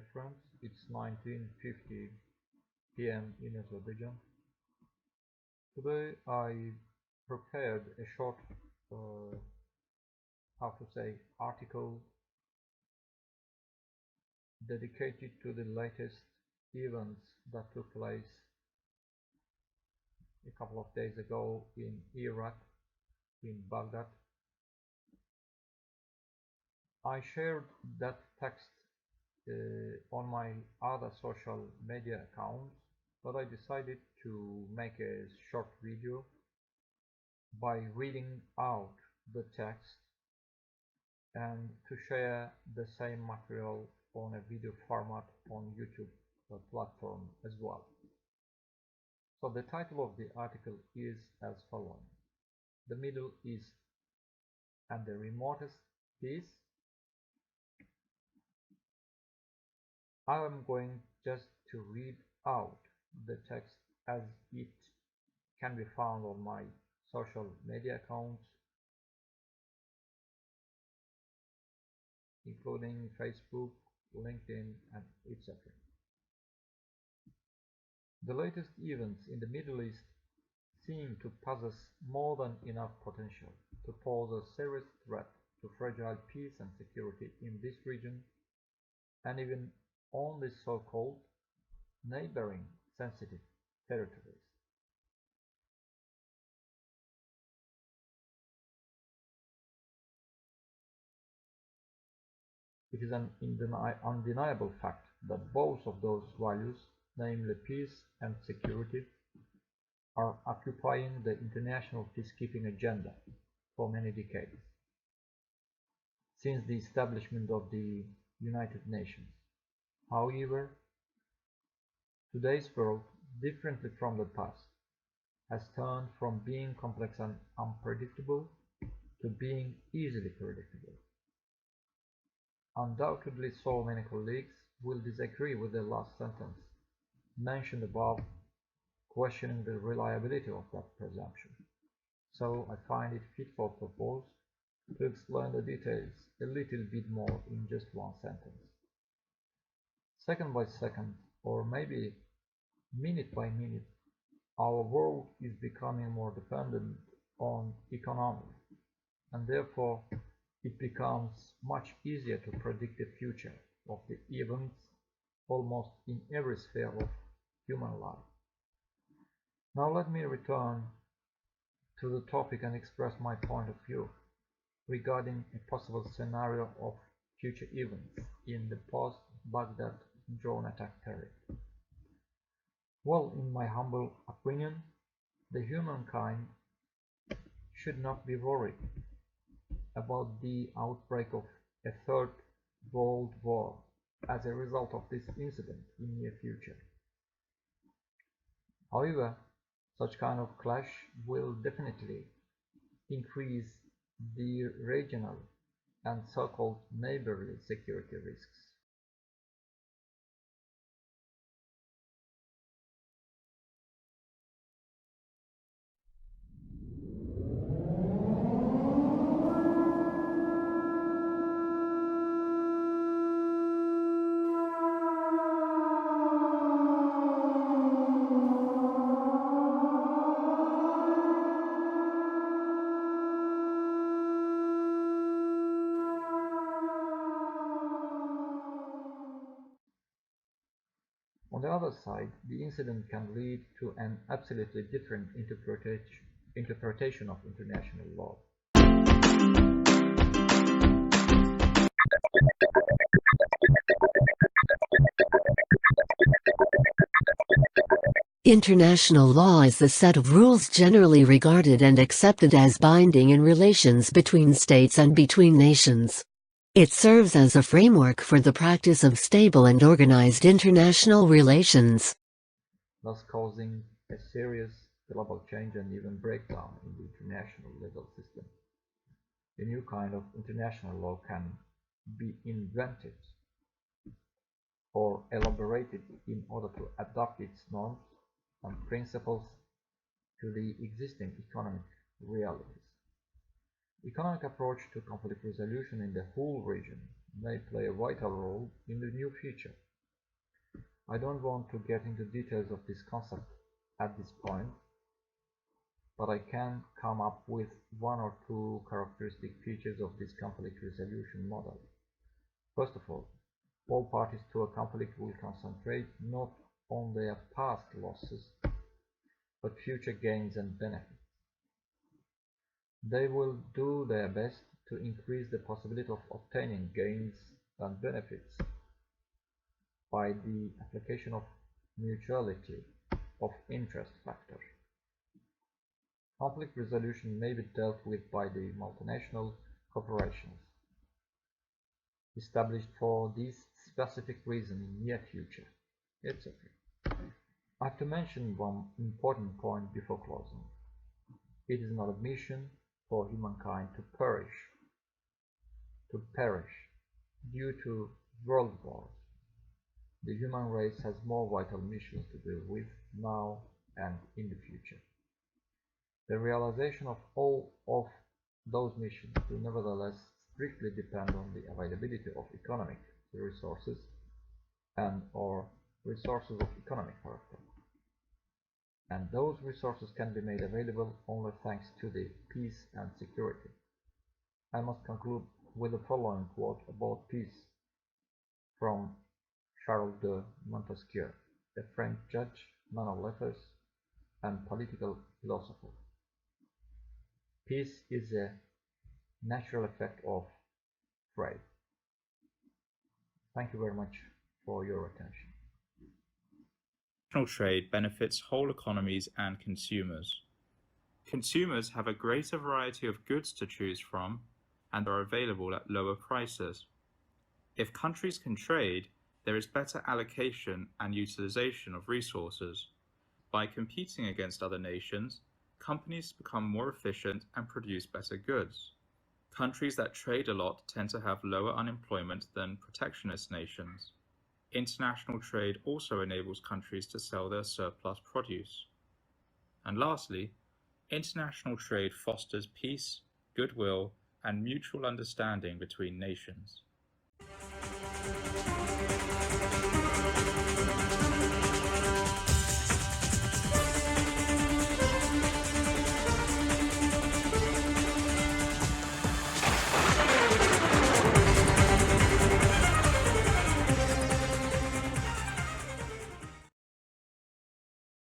dear friends. It's 19:50 p.m. in Azerbaijan. Today I prepared a short, uh, article dedicated to the latest events that took place a couple of days ago in Iraq, in Baghdad. I shared that text on my other social media accounts, but I decided to make a short video by reading out the text and to share the same material on a video format on YouTube platform as well. So the title of the article is as following: The Middle East and the Remotest Peace. I am going just to read out the text as it can be found on my social media accounts, including Facebook, LinkedIn, and etc. The latest events in the Middle East seem to possess more than enough potential to pose a serious threat to fragile peace and security in this region and even on the so-called neighboring sensitive territories. It is an undeniable fact that both of those values, namely peace and security, are occupying the international peacekeeping agenda for many decades, since the establishment of the United Nations. However, today's world, differently from the past, has turned from being complex and unpredictable to being easily predictable. Undoubtedly, so many colleagues will disagree with the last sentence mentioned above, questioning the reliability of that presumption. So I find it fit for purpose to explain the details a little bit more in just one sentence. Second by second, or maybe minute by minute, our world is becoming more dependent on economy, and therefore it becomes much easier to predict the future of the events almost in every sphere of human life. Now let me return to the topic and express my point of view regarding a possible scenario of future events in the post-Baghdad drone attack period. Well, in my humble opinion, the humankind should not be worried about the outbreak of a third world war as a result of this incident in near future. However, such kind of clash will definitely increase the regional and so-called neighborly security risks. On the other side, the incident can lead to an absolutely different interpretation of international law. International law is the set of rules generally regarded and accepted as binding in relations between states and between nations. It serves as a framework for the practice of stable and organized international relations, thus causing a serious global change and even breakdown in the international legal system. A new kind of international law can be invented or elaborated in order to adapt its norms and principles to the existing economic realities. Economic approach to conflict resolution in the whole region may play a vital role in the near future. I don't want to get into details of this concept at this point, but I can come up with one or two characteristic features of this conflict resolution model. First of all parties to a conflict will concentrate not on their past losses, but future gains and benefits. They will do their best to increase the possibility of obtaining gains and benefits by the application of mutuality of interest factor. Conflict resolution may be dealt with by the multinational corporations established for this specific reason in near future, etc. I have to mention one important point before closing. It is not a mission for humankind to perish due to world wars. The human race has more vital missions to deal with now and in the future. The realization of all of those missions will nevertheless strictly depend on the availability of economic resources and/or resources of economic character. And those resources can be made available only thanks to the peace and security. I must conclude with the following quote about peace from Charles de Montesquieu, a French judge, man of letters, and political philosopher. Peace is a natural effect of trade. Thank you very much for your attention. International trade benefits whole economies and consumers. Consumers have a greater variety of goods to choose from and are available at lower prices. If countries can trade, there is better allocation and utilization of resources. By competing against other nations, companies become more efficient and produce better goods. Countries that trade a lot tend to have lower unemployment than protectionist nations. International trade also enables countries to sell their surplus produce. And lastly, international trade fosters peace, goodwill, and mutual understanding between nations.